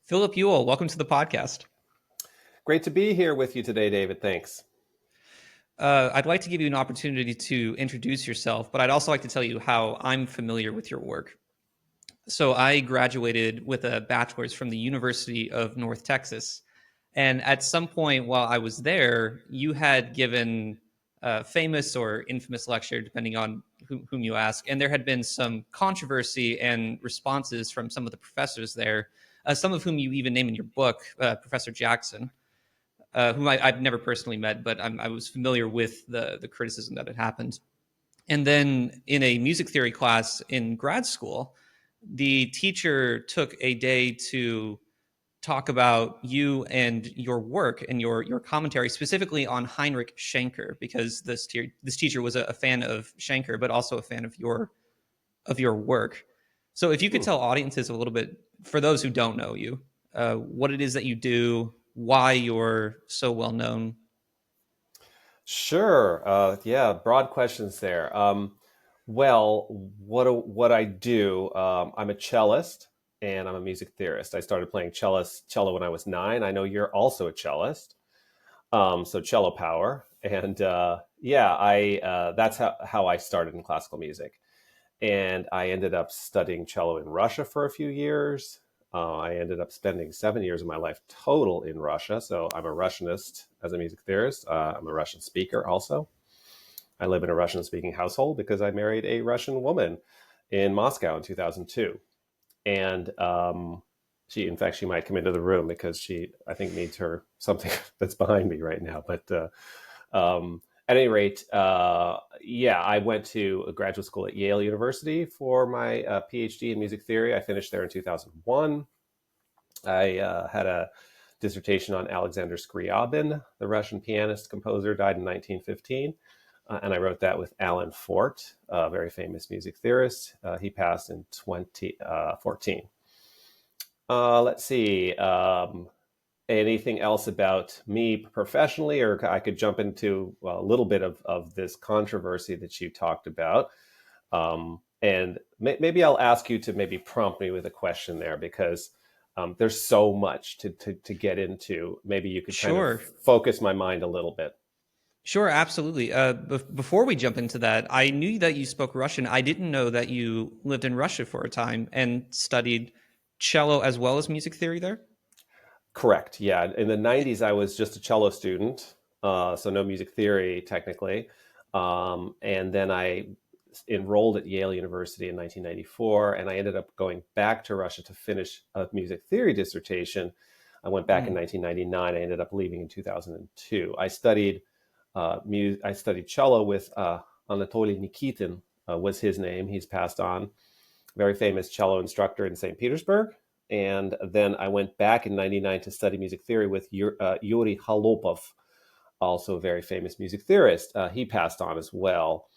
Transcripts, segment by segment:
Philip Ewell, welcome to the podcast. Great to be here with you today, David. Thanks. I'd like to give you an opportunity to introduce yourself, but I'd also like to tell you how I'm familiar with your work. So, I graduated with a bachelor's from the University of North Texas. And at some point while I was there, you had given a famous or infamous lecture, depending on whom you ask. And there had been some controversy and responses from some of the professors there, some of whom you even name in your book, Professor Jackson. Whom I've never personally met, but I was familiar with the criticism that had happened. And then in a music theory class in grad school, the teacher took a day to talk about you and your work and your commentary, specifically on Heinrich Schenker, because this teacher was a fan of Schenker, but also a fan of your work. So if you could Hmm. tell audiences a little bit, for those who don't know you, what it is that you do, why you're so well known. Sure. Yeah, broad questions there. Well, what I do, I'm a cellist and I'm a music theorist. I started playing cello when I was 9. I know you're also a cellist, so cello power. And yeah, I that's how I started in classical music. And I ended up studying cello in Russia for a few years. I ended up spending 7 years of my life total in Russia. So I'm a Russianist as a music theorist. I'm a Russian speaker also. I live in a Russian speaking household because I married a Russian woman in Moscow in 2002. And in fact, she might come into the room because she, I think, needs her something that's behind me right now. But at any rate, yeah, I went to a graduate school at Yale University for my PhD in music theory. I finished there in 2001. I had a dissertation on Alexander Scriabin, the Russian pianist composer, died in 1915. And I wrote that with Alan Fort, a very famous music theorist. He passed in 2014. Let's see. Anything else about me professionally, or I could jump into a little bit of this controversy that you talked about. And maybe I'll ask you to maybe prompt me with a question there because there's so much to get into. Maybe you could kind of Sure. focus my mind a little bit. Sure, absolutely. Before we jump into that, I knew that you spoke Russian. I didn't know that you lived in Russia for a time and studied cello as well as music theory there. Correct. Yeah. In the 90s, I was just a cello student, so no music theory technically. And then I enrolled at Yale University in 1994, and I ended up going back to Russia to finish a music theory dissertation. I went back in Mm. 1999. I ended up leaving in 2002. I studied cello with Anatoly Nikitin, was his name. He's passed on. Very famous cello instructor in St. Petersburg. And then I went back in 99 to study music theory with Yuri Holopov, also a very famous music theorist. He passed on as well.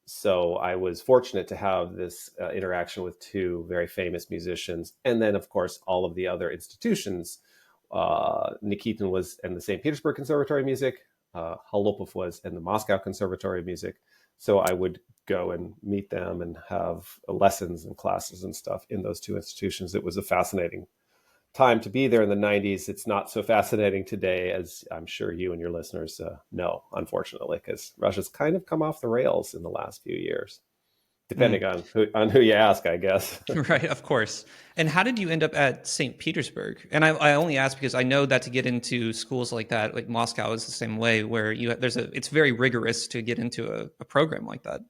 So I was fortunate to have this interaction with two very famous musicians. And then, of course, all of the other institutions. Nikitin was in the St. Petersburg Conservatory of Music. Holopov was in the Moscow Conservatory of Music. So I would go and meet them and have lessons and classes and stuff in those two institutions. It was a fascinating time to be there in the 90s. It's not so fascinating today, as I'm sure you and your listeners know, unfortunately, because Russia's kind of come off the rails in the last few years, Mm. depending on who you ask, I guess. Right, of course. And how did you end up at St. Petersburg? And I only ask because I know that to get into schools like that, like Moscow is the same way, where it's very rigorous to get into a program like that.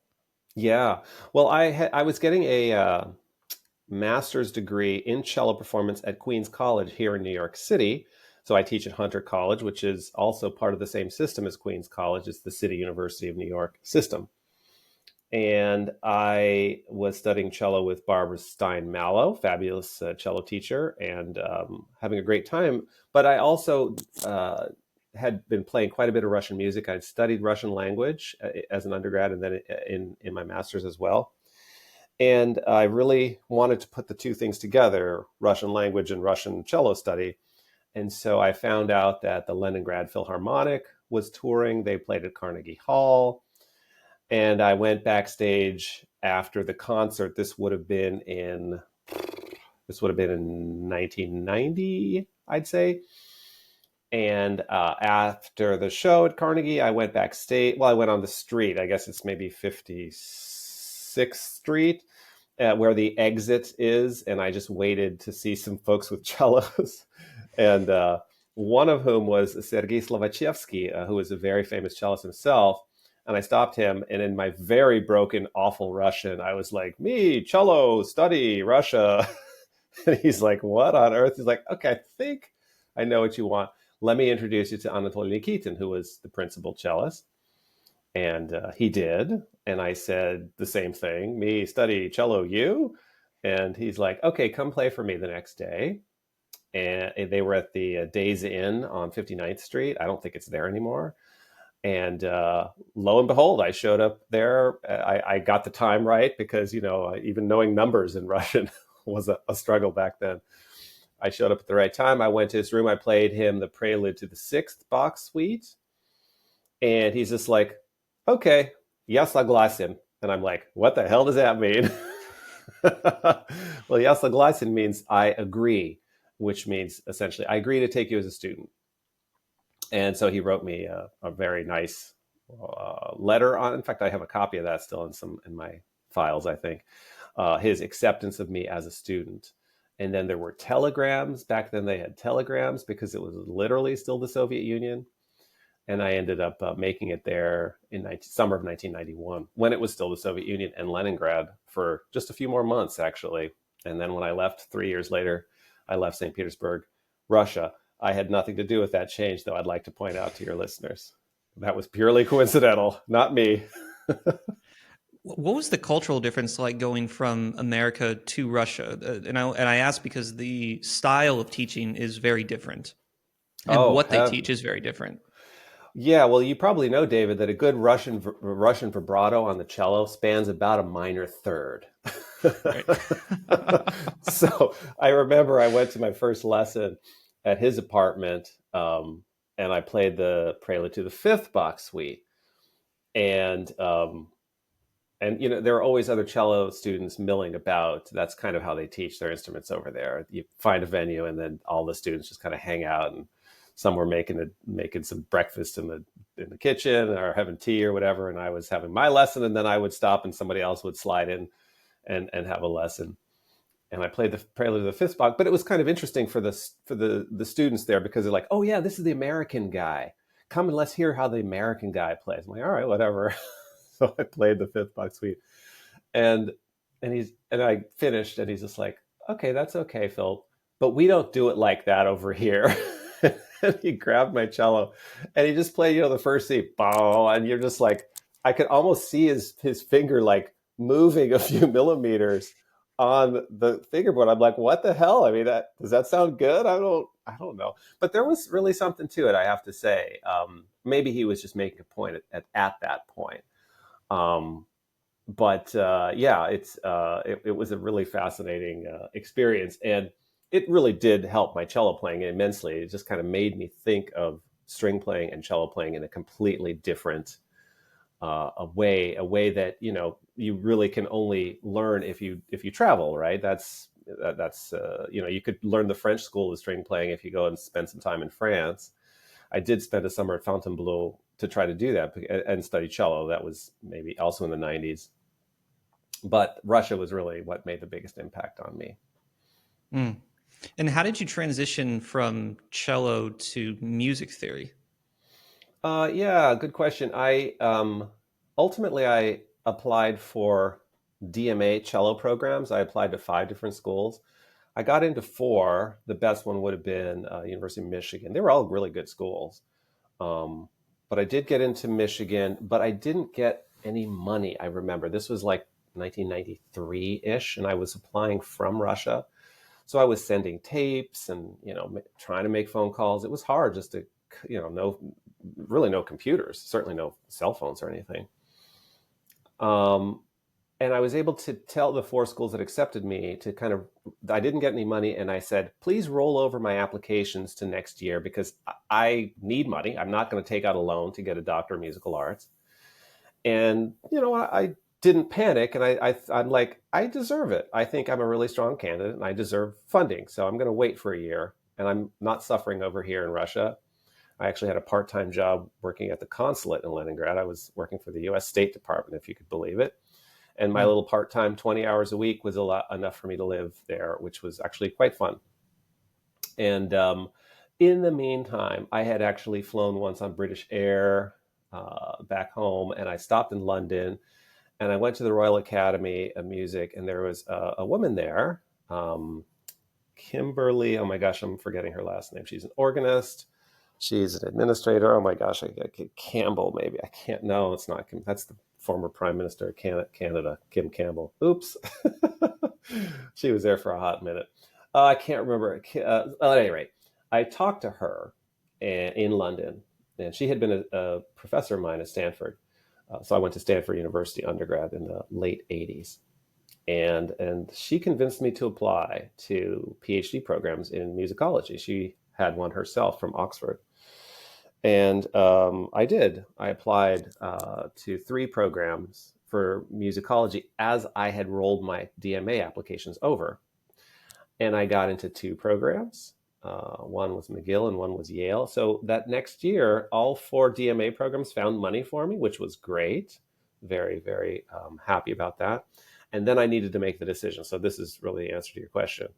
Yeah. Well, I was getting a master's degree in cello performance at Queens College here in New York City. So I teach at Hunter College, which is also part of the same system as Queens College. It's the City University of New York system. And I was studying cello with Barbara Stein Mallow, fabulous cello teacher, and having a great time. But I also had been playing quite a bit of Russian music. I'd studied Russian language as an undergrad and then in my master's as well. And I really wanted to put the two things together, Russian language and Russian cello study. And so I found out that the Leningrad Philharmonic was touring. They played at Carnegie Hall. And I went backstage after the concert. This would have been in This would have been in 1990, I'd say. And after the show at Carnegie, I went backstage. Well, I went on the street. I guess it's maybe 56th Street, where the exit is. And I just waited to see some folks with cellos. And one of whom was Sergei Slovachievsky, who was a very famous cellist himself. And I stopped him. And in my very broken, awful Russian, I was like, me, cello, study, Russia. And he's like, what on earth? He's like, okay, I think I know what you want. Let me introduce you to Anatoly Nikitin, who was the principal cellist. And he did. And I said the same thing, me, study, cello, you. And he's like, okay, come play for me the next day. And they were at the Days Inn on 59th Street. I don't think it's there anymore. And lo and behold, I showed up there. I got the time right because, even knowing numbers in Russian was a struggle back then. I showed up at the right time. I went to his room. I played him the prelude to the sixth Bach suite. And he's just like, okay, я согласен. And I'm like, what the hell does that mean? Well, я согласен means I agree, which means essentially, I agree to take you as a student. And so he wrote me a very nice letter on. In fact, I have a copy of that still in my files, I think. His acceptance of me as a student. And then there were telegrams. Back then they had telegrams because it was literally still the Soviet Union. And I ended up making it there in summer of 1991 when it was still the Soviet Union and Leningrad for just a few more months, actually. And then when I left 3 years later, I left St. Petersburg, Russia. I had nothing to do with that change, though I'd like to point out to your listeners. That was purely coincidental, not me. What was the cultural difference like going from America to Russia? And I ask because the style of teaching is very different, and Oh, what they teach is very different. yeah. Well, you probably know, David, that a good Russian vibrato on the cello spans about a minor third. Right. So I remember I went to my first lesson at his apartment, and I played the prelude to the fifth Bach suite, and there are always other cello students milling about. That's kind of how they teach their instruments over there. You find a venue, and then all the students just kind of hang out, and some were making some breakfast in the kitchen or having tea or whatever. And I was having my lesson, and then I would stop, and somebody else would slide in and have a lesson. And I played the prelude to the fifth Bach, but it was kind of interesting for the students there because they're like, oh yeah, this is the American guy. Come and let's hear how the American guy plays. I'm like, all right, whatever. So I played the fifth Bach suite, and I finished, and he's just like, okay, that's okay, Phil, but we don't do it like that over here. And he grabbed my cello, and he just played, the first C, bow, and you're just like, I could almost see his finger like moving a few millimeters on the fingerboard. I'm like, what the hell? I mean, does that sound good? I don't know, but there was really something to it, I have to say. Maybe he was just making a point at that point. But yeah, it was a really fascinating experience, and it really did help my cello playing immensely. It just kind of made me think of string playing and cello playing in a completely different a way that you really can only learn if you travel, right? That's you could learn the French school of string playing if you go and spend some time in France. I did spend a summer at Fontainebleau to try to do that and study cello. That was maybe also in the 90s. But Russia was really what made the biggest impact on me. Mm. And how did you transition from cello to music theory? Yeah, good question. I ultimately I applied for DMA cello programs. I applied to 5 different schools. I got into 4. The best one would have been University of Michigan. They were all really good schools. But I did get into Michigan, but I didn't get any money. I remember this was like 1993-ish, and I was applying from Russia. So I was sending tapes and, trying to make phone calls. It was hard just to, no computers, certainly no cell phones or anything. And I was able to tell the 4 schools that accepted me I didn't get any money. And I said, please roll over my applications to next year because I need money. I'm not going to take out a loan to get a doctor of musical arts. And, I didn't panic, and I'm like, I deserve it. I think I'm a really strong candidate, and I deserve funding. So I'm going to wait for a year, and I'm not suffering over here in Russia. I actually had a part-time job working at the consulate in Leningrad. I was working for the U.S. State Department, if you could believe it. And my Mm. little part-time 20 hours a week was a lot enough for me to live there, which was actually quite fun. And in the meantime, I had actually flown once on British Air back home, and I stopped in London, and I went to the Royal Academy of Music, and there was a woman there, um, Kimberly. Oh my gosh, I'm forgetting her last name. She's an organist. She's an administrator. Oh my gosh, Campbell maybe. I can't. No, it's not. That's the former Prime Minister of Canada, Kim Campbell. Oops, she was there for a hot minute. I can't remember. At any rate, I talked to her in London, and she had been a professor of mine at Stanford. So I went to Stanford University undergrad in the late 80s. And she convinced me to apply to PhD programs in musicology. She had one herself from Oxford. And I did. I applied to 3 programs for musicology as I had rolled my DMA applications over. And I got into 2 programs. One was McGill and one was Yale. So that next year, all 4 DMA programs found money for me, which was great. Very, very happy about that. And then I needed to make the decision. So this is really the answer to your question.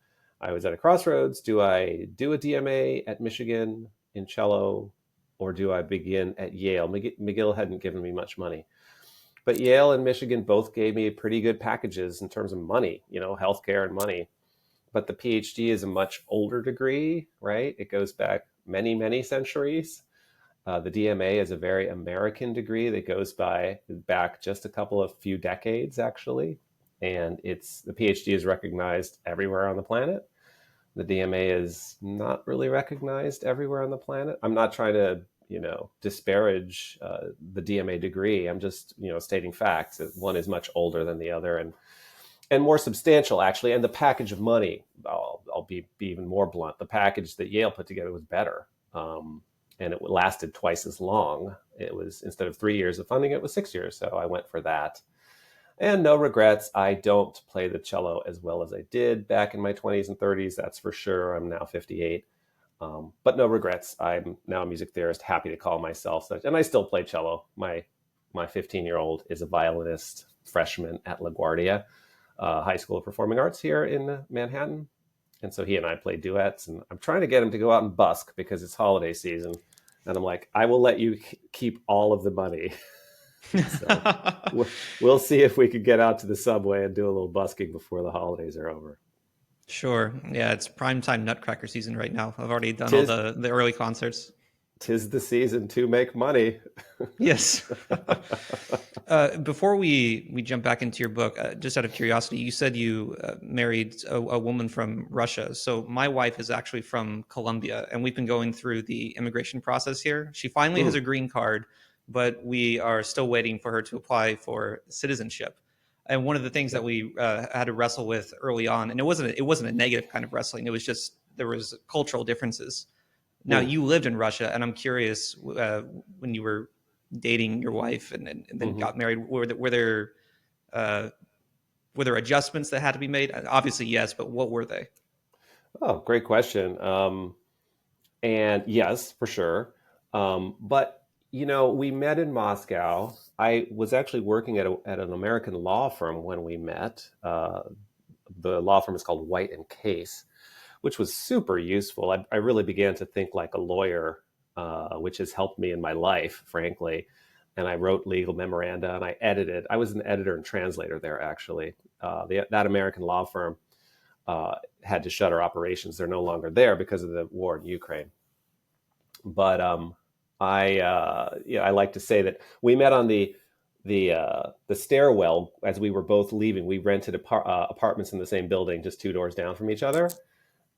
I was at a crossroads. Do I do a DMA at Michigan in cello, or do I begin at Yale? McGill hadn't given me much money. But Yale and Michigan both gave me pretty good packages in terms of money, healthcare and money. But the PhD is a much older degree, right? It goes back many, many centuries. The DMA is a very American degree that goes back just a couple of few decades, actually. And the PhD is recognized everywhere on the planet. The DMA is not really recognized everywhere on the planet. I'm not trying to, disparage the DMA degree. I'm just, stating facts. One is much older than the other, and more substantial, actually. And the package of money, I'll be even more blunt. The package that Yale put together was better. And it lasted twice as long. It was, instead of 3 years of funding, it was 6 years. So I went for that. And no regrets. I don't play the cello as well as I did back in my 20s and 30s. That's for sure. I'm now 58. But no regrets. I'm now a music theorist, happy to call myself such. And I still play cello. My 15-year-old is a violinist freshman at LaGuardia High School of Performing Arts here in Manhattan. And so he and I play duets, and I'm trying to get him to go out and busk because it's holiday season. And I'm like, I will let you keep all of the money. So we'll see if we could get out to the subway and do a little busking before the holidays are over. Sure. Yeah, it's prime time Nutcracker season right now. I've already done all Tis, the early concerts. tis the season to make money. Yes. Before we jump back into your book, just out of curiosity, you said you married a woman from Russia. So my wife is actually from Colombia, and we've been going through the immigration process here. She finally has Mm, a green card, but we are still waiting for her to apply for citizenship. And one of the things yeah. that we had to wrestle with early on, and it wasn't a negative kind of wrestling. It was just there was cultural differences. Now Mm, you lived in Russia, and I'm curious when you were dating your wife and then hmm got married, uh, were there adjustments that had to be made? Obviously, yes, but what were they? Oh, great question. And yes, for sure. But we met in Moscow. I was actually working at an American law firm when we met. The law firm is called White and Case, which was super useful. I really began to think like a lawyer, which has helped me in my life, frankly. And I wrote legal memoranda and I edited. I was an editor and translator there, actually. That American law firm had to shutter operations. They're no longer there because of the war in Ukraine. But I like to say that we met on the stairwell as we were both leaving. We rented apartments in the same building, just 2 doors down from each other,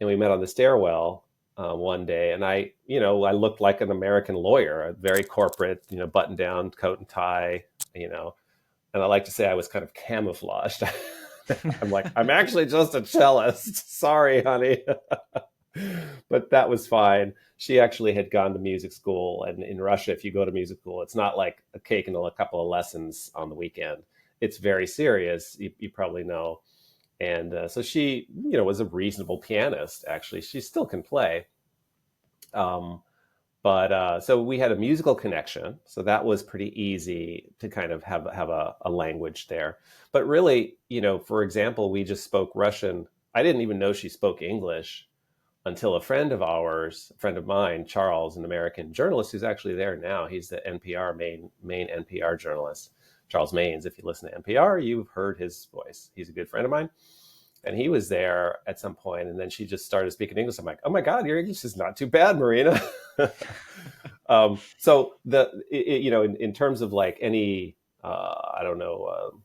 and we met on the stairwell one day. And I looked like an American lawyer, a very corporate, button down coat and tie, you know. And I like to say I was kind of camouflaged. I'm like, I'm actually just a cellist. Sorry, honey. But that was fine. She actually had gone to music school, and in Russia, if you go to music school, it's not like a cake and a couple of lessons on the weekend. it's very serious. You probably know. And so she, was a reasonable pianist. Actually, she still can play. Um, but so we had a musical connection, so that was pretty easy to kind of have a language there. But really, for example, we just spoke Russian. I didn't even know she spoke English until a friend of ours, a friend of mine, Charles, an American journalist who's actually there now. He's the NPR main NPR journalist, Charles Maines. If you listen to NPR, you've heard his voice. He's a good friend of mine. And he was there at some point, and then she just started speaking English. I'm like, oh my God, your English is not too bad, Marina. So in terms of like any, I don't know,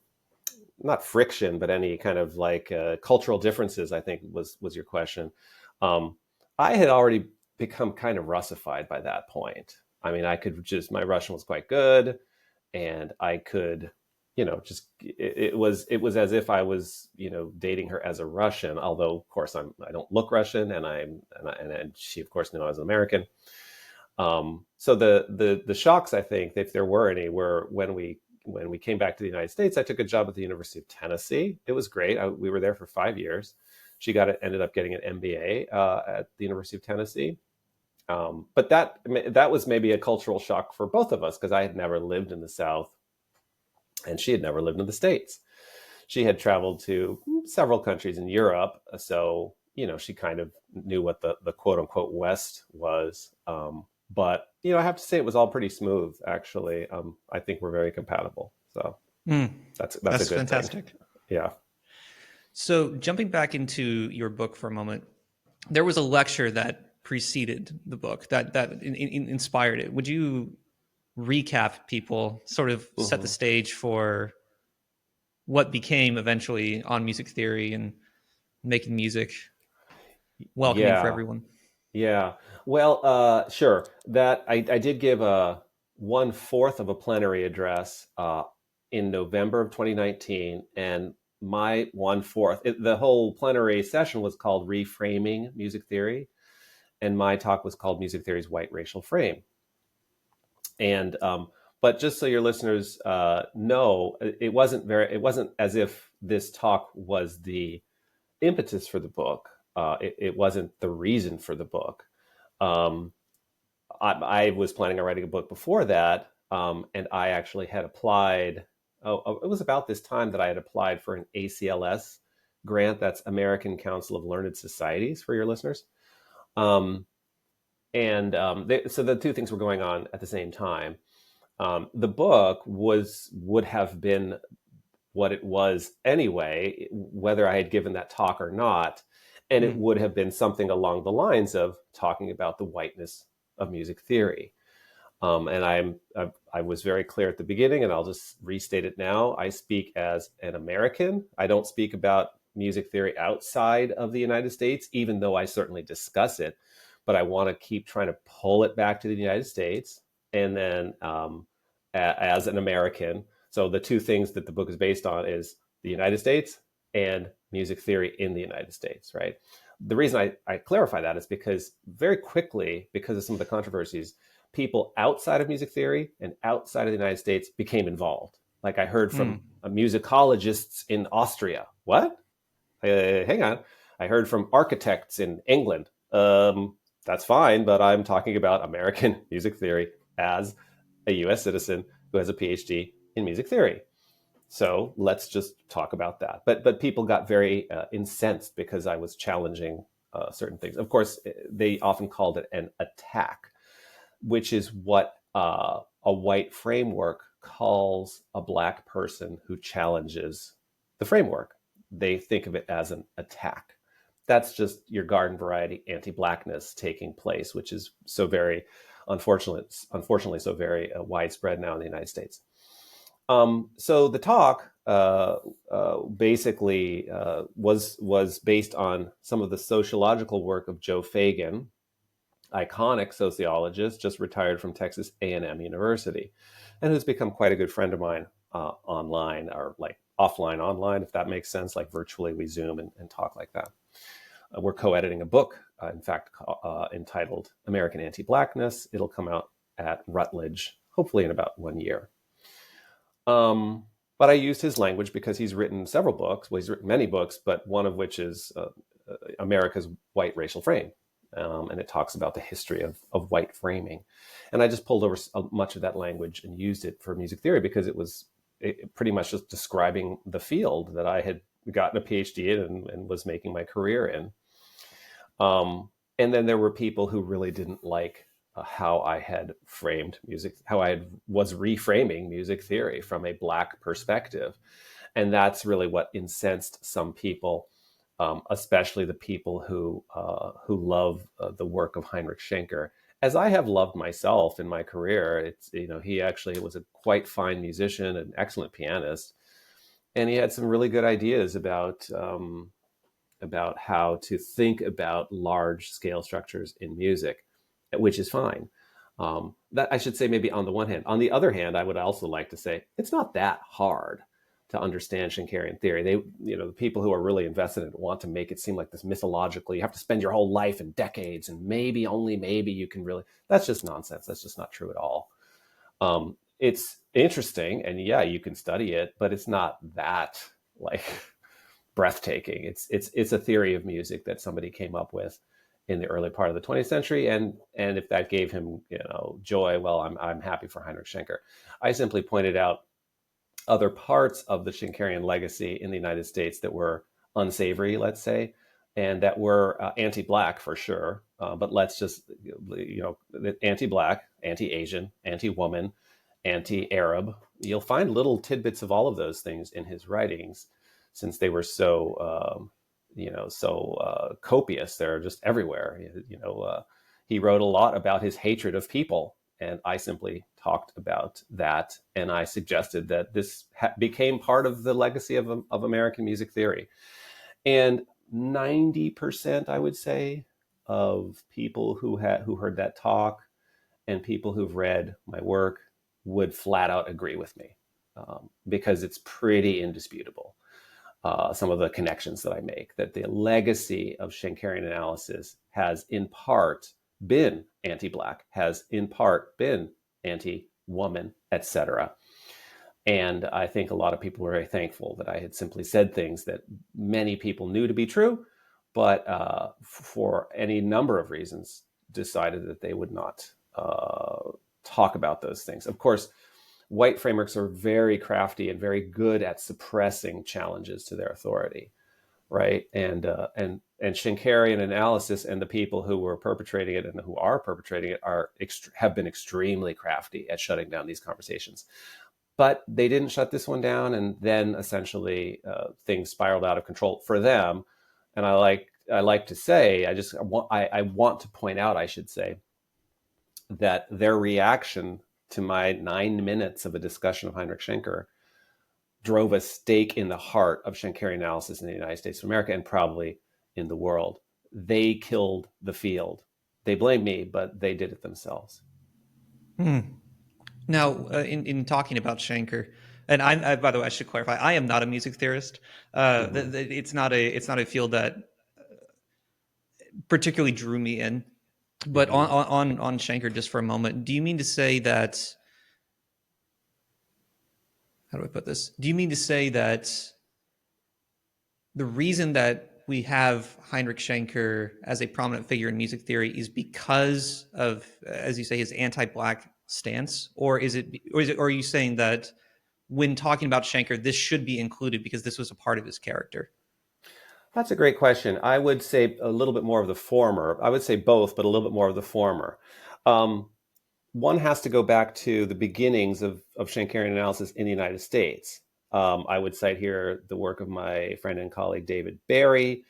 not friction, but any kind of like cultural differences, I think was your question. Um, I had already become kind of Russified by that point. I mean, my Russian was quite good, and I could, just it was as if I was, dating her as a Russian. Although, of course, I don't look Russian, and she, of course, knew I was American. So the shocks, I think, if there were any, were when we came back to the United States. I took a job at the University of Tennessee. It was great. We were there for 5 years. She ended up getting an MBA at the University of Tennessee. But that was maybe a cultural shock for both of us because I had never lived in the South, and she had never lived in the States. She had traveled to several countries in Europe, so she kind of knew what the quote unquote West was. But I have to say it was all pretty smooth, actually. I think we're very compatible, so Mm, that's a that's good thing. fantastic. Yeah. So, jumping back into your book for a moment, there was a lecture that preceded the book that inspired it. Would you recap people, sort of set the hmm stage for what became eventually On Music Theory and making music welcoming for Yeah. everyone? Yeah. Well, sure. That I did give a 1/4 of a plenary address in November of 2019, and my 1/4, the whole plenary session was called Reframing Music Theory, and my talk was called Music Theory's White Racial Frame. And but just so your listeners know, it wasn't as if this talk was the impetus for the book. It wasn't the reason for the book. Um, I was planning on writing a book before that, and I actually had applied. It was about this time that I had applied for an ACLS grant. That's American Council of Learned Societies for your listeners. Um, and so the two things were going on at the same time. The book would have been what it was anyway, whether I had given that talk or not. And it Mm. would have been something along the lines of talking about the whiteness of music theory. And I was very clear at the beginning, and I'll just restate it now. I speak as an American. I don't speak about music theory outside of the United States, even though I certainly discuss it. But I want to keep trying to pull it back to the United States. And then as an American, so the two things that the book is based on is the United States and music theory in the United States, right? The reason I clarify that is because very quickly, because of some of the controversies, people outside of music theory and outside of the United States became involved. Like I heard from Mm. musicologists in Austria. What? Hang on. I heard from architects in England. That's fine, but I'm talking about American music theory as a US citizen who has a PhD in music theory. So let's just talk about that. But people got very incensed because I was challenging certain things. Of course, they often called it an attack, which is what a white framework calls a black person who challenges the framework. They think of it as an attack. That's just your garden variety anti-blackness taking place, which is so very unfortunately so very widespread now in the United States. So the talk basically was based on some of the sociological work of Joe Fagan, iconic sociologist, just retired from Texas A&M University, and who's become quite a good friend of mine online, or like offline online, if that makes sense. Like virtually, we Zoom and talk like that. We're co-editing a book, in fact, entitled American Anti-Blackness. It'll come out at Rutledge, hopefully in about 1 year. But I used his language because he's written several books. Well, he's written many books, but one of which is America's White Racial Frame. And it talks about the history of white framing. And I just pulled over much of that language and used it for music theory because it pretty much just describing the field that I had gotten a PhD in and was making my career in. And then there were people who really didn't like how I had framed music, how was reframing music theory from a Black perspective. And that's really what incensed some people, especially the people who love the work of Heinrich Schenker, as I have loved myself in my career. It's, he actually was a quite fine musician, an excellent pianist, and he had some really good ideas about how to think about large scale structures in music, which is fine. That I should say, maybe on the one hand. On the other hand, I would also like to say it's not that hard to understand Schenkerian theory. The people who are really invested in it want to make it seem like this mythologically, you have to spend your whole life and decades, and maybe, only maybe, you can really. That's just nonsense. That's just not true at all. It's interesting, and yeah, you can study it, but it's not that like breathtaking. It's a theory of music that somebody came up with in the early part of the 20th century, and if that gave him joy, well, I'm happy for Heinrich Schenker. I simply pointed out other parts of the Schenkerian legacy in the United States that were unsavory, let's say, and that were anti-Black for sure. But let's just anti-Black, anti-Asian, anti-woman, anti-Arab. You'll find little tidbits of all of those things in his writings, since they were so copious. They're just everywhere. He wrote a lot about his hatred of people, and I simply talked about that, and I suggested that this became part of the legacy of American music theory. And 90%, I would say, of people who heard that talk and people who've read my work would flat out agree with me, because it's pretty indisputable. Some of the connections that I make, that the legacy of Schenkerian analysis has in part been anti-Black, has in part been anti-woman, etc. And I think a lot of people were very thankful that I had simply said things that many people knew to be true, but for any number of reasons decided that they would not talk about those things. Of course, white frameworks are very crafty and very good at suppressing challenges to their authority, right? And Schenkerian analysis and the people who were perpetrating it and who are perpetrating it have been extremely crafty at shutting down these conversations. But they didn't shut this one down, and then essentially things spiraled out of control for them. And I like to say, I want to point out, I should say, that their reaction to my 9 minutes of a discussion of Heinrich Schenker drove a stake in the heart of Schenkerian analysis in the United States of America, and probably in the world. They killed the field. They blame me, but they did it themselves. Now, in talking about Schenker, and by the way, I should clarify, I am not a music theorist. It's not a field that particularly drew me in. But on Schenker, just for a moment, do you mean to say that? How do I put this? Do you mean to say that the reason that we have Heinrich Schenker as a prominent figure in music theory is because of, as you say, his anti-Black stance, or are you saying that when talking about Schenker, this should be included because this was a part of his character? That's a great question. I would say a little bit more of the former. I would say both, but a little bit more of the former. One has to go back to the beginnings of Schenkerian analysis in the United States. I would cite here the work of my friend and colleague David Barry,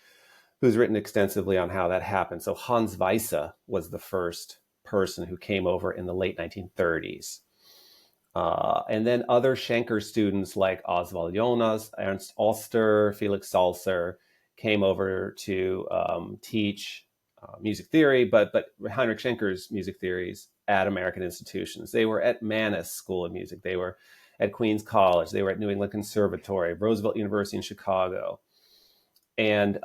who's written extensively on how that happened. So Hans Weisse was the first person who came over in the late 1930s. And then other Schenker students like Oswald Jonas, Ernst Oster, Felix Salzer came over to teach music theory, but Heinrich Schenker's music theories at American institutions. They were at Mannes School of Music. They were at Queens College. They were at New England Conservatory, Roosevelt University in Chicago. And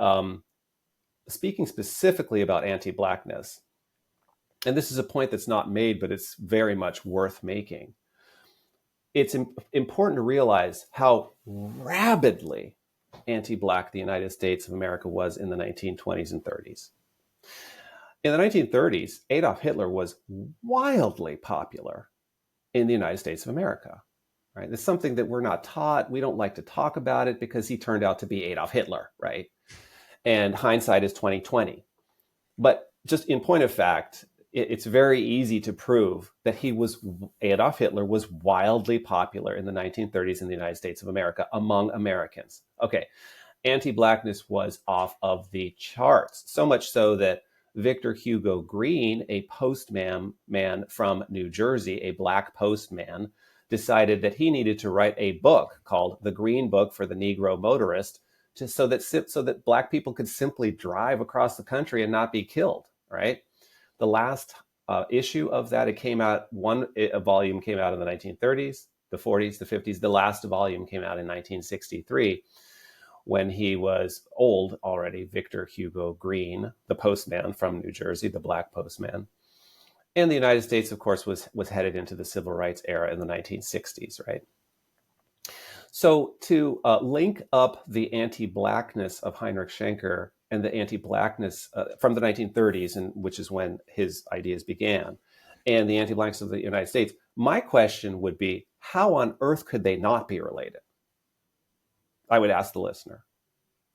speaking specifically about anti-Blackness, and this is a point that's not made, but it's very much worth making. it's important to realize how rabidly anti-Black the United States of America was in the 1920s and 30s. In the 1930s, Adolf Hitler was wildly popular in the United States of America. Right? It's something that we're not taught. We don't like to talk about it because he turned out to be Adolf Hitler, right? And hindsight is 2020. But just in point of fact, it's very easy to prove that Adolf Hitler was wildly popular in the 1930s in the United States of America among Americans. Okay, anti-Blackness was off of the charts, so much so that Victor Hugo Green, a postman from New Jersey, a Black postman, decided that he needed to write a book called The Green Book for the Negro Motorist, so that Black people could simply drive across the country and not be killed, right? The last issue of that, a volume came out in the 1930s, the 40s, the 50s. The last volume came out in 1963 when he was old already, Victor Hugo Green, the postman from New Jersey, the Black postman. And the United States, of course, was headed into the civil rights era in the 1960s, right? So to link up the anti-Blackness of Heinrich Schenker and the anti-Blackness from the 1930s, which is when his ideas began, and the anti-Blackness of the United States, my question would be, how on earth could they not be related? I would ask the listener.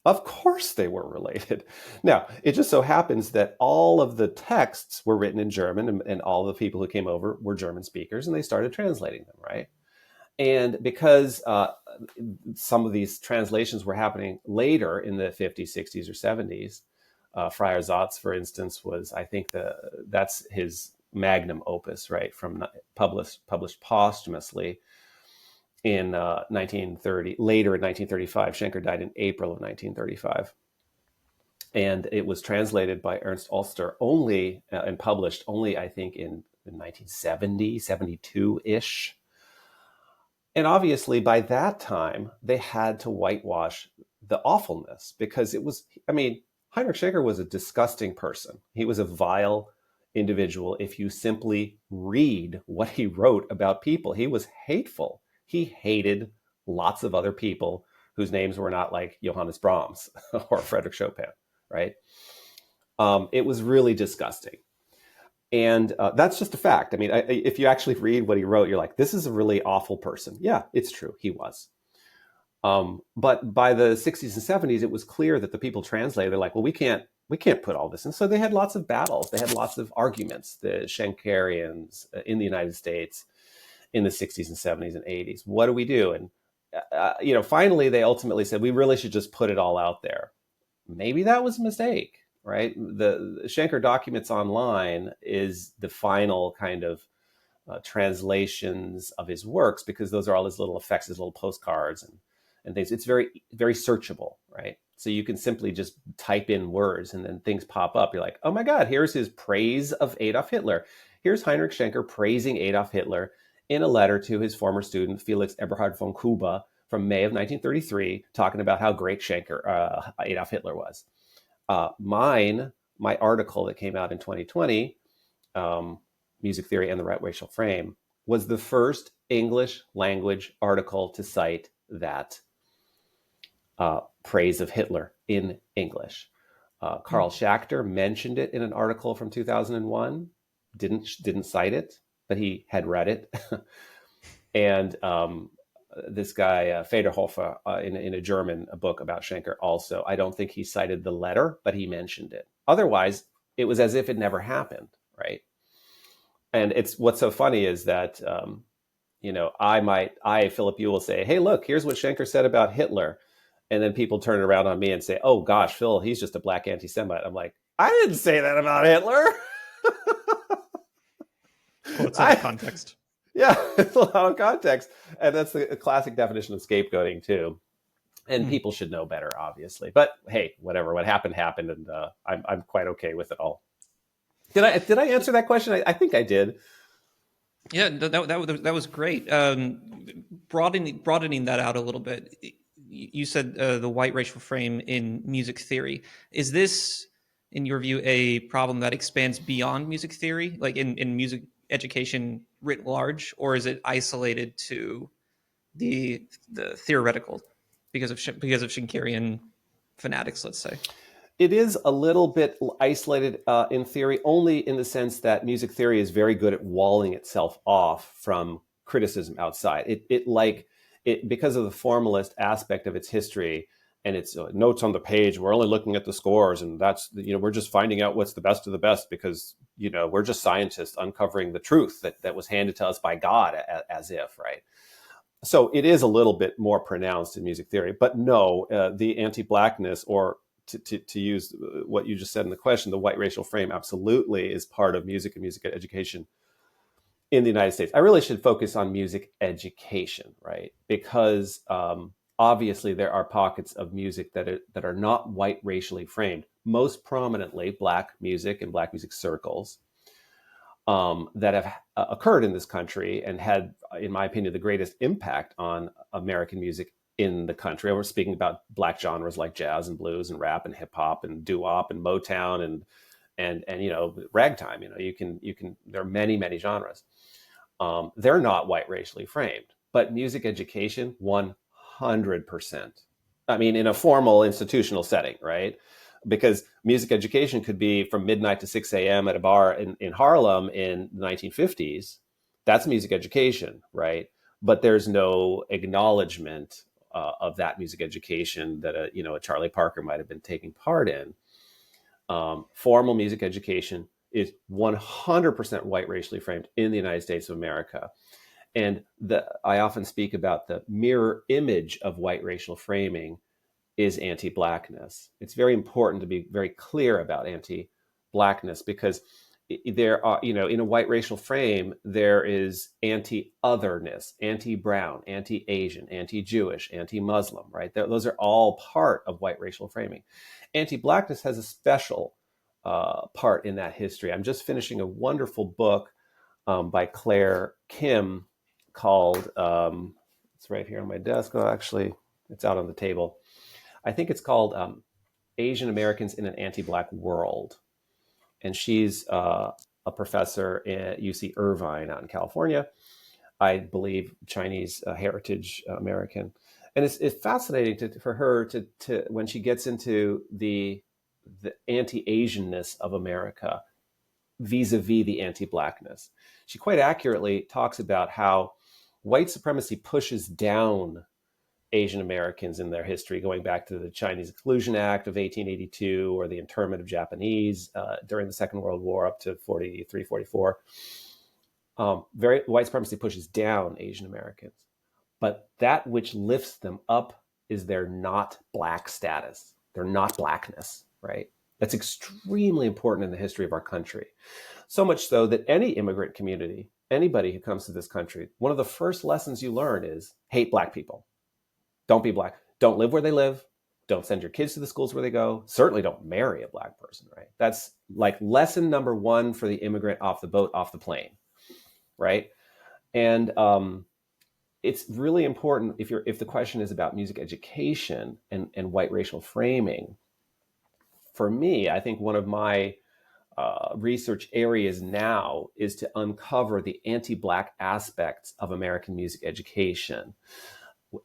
Of course they were related. Now, it just so happens that all of the texts were written in German, and all the people who came over were German speakers, and they started translating them, right? And because some of these translations were happening later in the 50s, 60s, or 70s, Friar Zatz, for instance, was, I think, that's his magnum opus, right, from published posthumously in 1930, later in 1935. Schenker died in April of 1935. And it was translated by Ernst Ulster only and published only, I think, in 1970, 72-ish. And obviously, by that time, they had to whitewash the awfulness because Heinrich Schenker was a disgusting person. He was a vile individual. If you simply read what he wrote about people, he was hateful. He hated lots of other people whose names were not like Johannes Brahms or Frederick Chopin, right? It was really disgusting. And that's just a fact. I mean, if you actually read what he wrote, you're like, this is a really awful person. Yeah, it's true. He was. But by the 60s and 70s, it was clear that the people translated, they're like, well, we can't put all this in. So they had lots of battles. They had lots of arguments, the Schenkerians in the United States in the 60s and 70s and 80s. What do we do? And, finally, they ultimately said, we really should just put it all out there. Maybe that was a mistake. Right, the Schenker Documents Online is the final kind of translations of his works, because those are all his little effects, his little postcards and things. It's very, very searchable, right? So you can simply just type in words and then things pop up. You're like, oh my God, here's his praise of Adolf Hitler. Here's Heinrich Schenker praising Adolf Hitler in a letter to his former student, Felix Eberhard von Kuba, from May of 1933, talking about how great Adolf Hitler was. My article that came out in 2020, Music Theory and the Right Racial Frame, was the first English language article to cite that praise of Hitler in English. Carl Schachter mentioned it in an article from 2001, didn't cite it, but he had read it. And this guy, Federhofer, in a German book about Schenker also, I don't think he cited the letter, but he mentioned it. Otherwise, it was as if it never happened, right? And what's so funny is that, Philip Ewell, say, hey, look, here's what Schenker said about Hitler. And then people turn around on me and say, oh gosh, Phil, he's just a black anti-Semite. I'm like, I didn't say that about Hitler. Well, it's out of context. Yeah, it's a lot of context. And that's the classic definition of scapegoating, too. And people should know better, obviously. But hey, whatever. What happened, and I'm quite okay with it all. Did I answer that question? I think I did. Yeah, that was great. Broadening that out a little bit. You said the white racial frame in music theory. Is this, in your view, a problem that expands beyond music theory, like in music education writ large, or is it isolated to the theoretical because of Schenkerian fanatics, let's say? It is a little bit isolated in theory, only in the sense that music theory is very good at walling itself off from criticism outside. It because of the formalist aspect of its history and its notes on the page. We're only looking at the scores, and that's we're just finding out what's the best of the best because we're just scientists uncovering the truth that was handed to us by God, as if, right. So it is a little bit more pronounced in music theory, but no, the anti-blackness, or to use what you just said in the question, the white racial frame absolutely is part of music and music education in the United States. I really should focus on music education, right? Because obviously there are pockets of music that are not white racially framed, most prominently Black music and Black music circles. That have occurred in this country and had, in my opinion, the greatest impact on American music in the country. We're speaking about Black genres like jazz and blues and rap and hip hop and doo-wop and Motown and ragtime. There are many genres. They're not white racially framed, but music education, 100%. I mean, in a formal institutional setting, right? Because music education could be from midnight to 6 a.m. at a bar in Harlem in the 1950s. That's music education, right? But there's no acknowledgement of that music education that a Charlie Parker might have been taking part in. Formal music education is 100% white racially framed in the United States of America. And I often speak about the mirror image of white racial framing is anti-blackness. It's very important to be very clear about anti-blackness because there are, in a white racial frame, there is anti-otherness, anti-brown, anti-Asian, anti-Jewish, anti-Muslim, right? Those are all part of white racial framing. Anti-blackness has a special part in that history. I'm just finishing a wonderful book by Claire Kim called, it's right here on my desk. Oh, actually, it's out on the table. I think it's called Asian Americans in an Anti-Black World. And she's a professor at UC Irvine out in California, I believe Chinese heritage American. And it's fascinating for her to when she gets into the anti-Asianness of America vis-a-vis the anti-Blackness. She quite accurately talks about how white supremacy pushes down Asian Americans in their history, going back to the Chinese Exclusion Act of 1882 or the internment of Japanese during the Second World War up to 43, 44. White supremacy pushes down Asian Americans. But that which lifts them up is their not Black status, their not Blackness, right? That's extremely important in the history of our country. So much so that any immigrant community, anybody who comes to this country, one of the first lessons you learn is hate Black people. Don't be Black. Don't live where they live. Don't send your kids to the schools where they go. Certainly don't marry a Black person, right? That's like lesson number one for the immigrant off the boat, off the plane, right? And it's really important if the question is about music education and white racial framing. For me, I think one of my research areas now is to uncover the anti-Black aspects of American music education.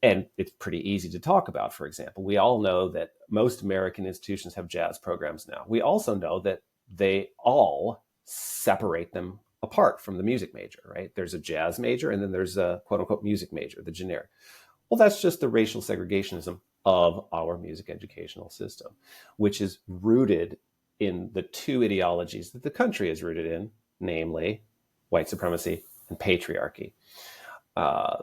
And it's pretty easy to talk about. For example, we all know that most American institutions have jazz programs now. We also know that they all separate them apart from the music major, right? There's a jazz major and then there's a quote unquote music major, the generic. Well, that's just the racial segregationism of our music educational system, which is rooted in the two ideologies that the country is rooted in, namely white supremacy and patriarchy.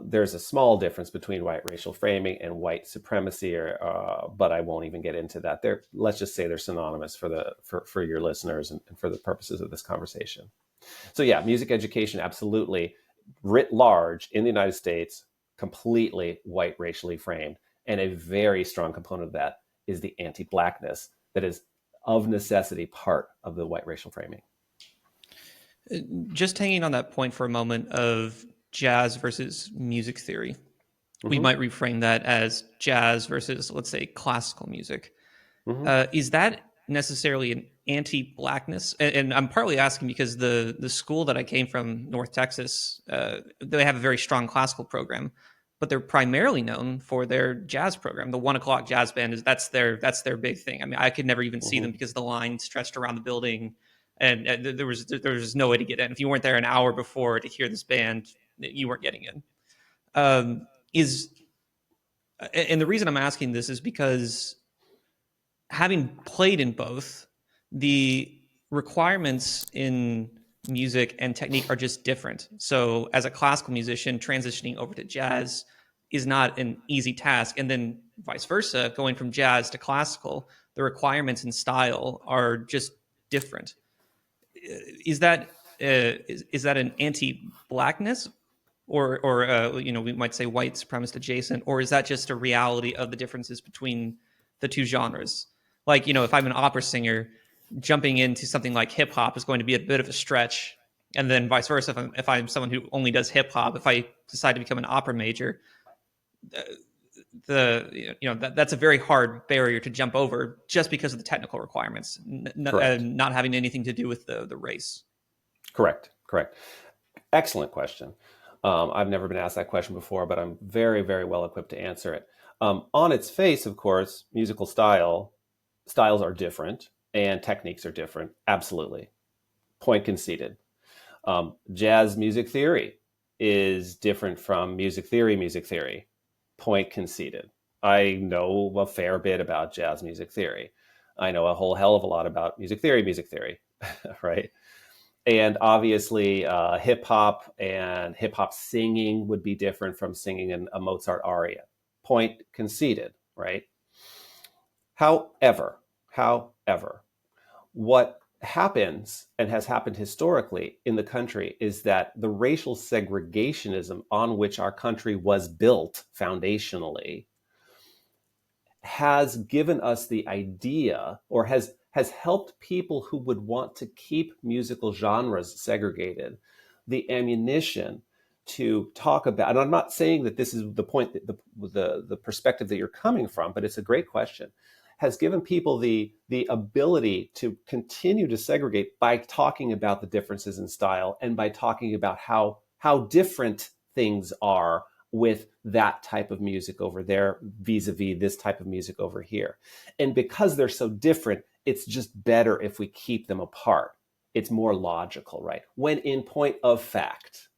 There's a small difference between white racial framing and white supremacy, but I won't even get into that. Let's just say they're synonymous for your listeners and for the purposes of this conversation. So yeah, music education, absolutely, writ large in the United States, completely white racially framed. And a very strong component of that is the anti-Blackness that is of necessity part of the white racial framing. Just hanging on that point for a moment of jazz versus music theory. Mm-hmm. We might reframe that as jazz versus, let's say, classical music. Mm-hmm. Is that necessarily an anti-blackness? And I'm partly asking because the school that I came from, North Texas, they have a very strong classical program, but they're primarily known for their jazz program. The 1 o'clock jazz band is that's their big thing. I mean, I could never even see them Hmm. because the line stretched around the building, and there was no way to get in. If you weren't there an hour before to hear this band, you weren't getting in. Is And the reason I'm asking this is because having played in both, the requirements in music and technique are just different. So, as a classical musician, transitioning over to jazz is not an easy task. And then vice versa, going from jazz to classical, the requirements and style are just different. Is that is that an anti-blackness, or we might say white supremacist adjacent, or is that just a reality of the differences between the two genres? Like, if I'm an opera singer, jumping into something like hip hop is going to be a bit of a stretch, and then vice versa. If I'm someone who only does hip hop, if I decide to become an opera major, uh, that's a very hard barrier to jump over just because of the technical requirements, Correct. not having anything to do with the race. Correct. Correct. Excellent question. I've never been asked that question before, but I'm very, very well equipped to answer it. On its face, of course, styles are different and techniques are different. Absolutely. Point conceded. Jazz music theory is different from music theory. Point conceded. I know a fair bit about jazz music theory. I know a whole hell of a lot about music theory, right? And obviously, hip hop singing would be different from singing a Mozart aria. Point conceded, right? However, what happens and has happened historically in the country is that the racial segregationism on which our country was built foundationally has given us the idea, or has helped people who would want to keep musical genres segregated, the ammunition to talk about. And I'm not saying that this is the point, that the perspective that you're coming from, but it's a great question. Has given people the ability to continue to segregate by talking about the differences in style and by talking about how different things are with that type of music over there vis-a-vis this type of music over here. And because they're so different, it's just better if we keep them apart. It's more logical, right? When in point of fact,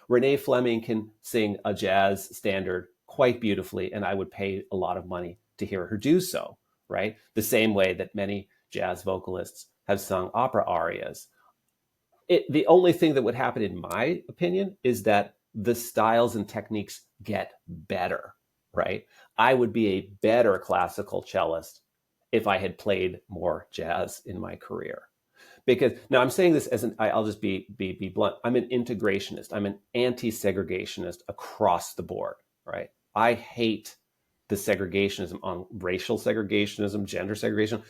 Renee Fleming can sing a jazz standard quite beautifully, and I would pay a lot of money to hear her do so, right? The same way that many jazz vocalists have sung opera arias. The only thing that would happen, in my opinion, is that the styles and techniques get better, right? I would be a better classical cellist if I had played more jazz in my career. Because now I'm saying this I'll just be blunt. I'm an integrationist. I'm an anti-segregationist across the board, right? I hate the segregationism on racial segregationism, gender segregation.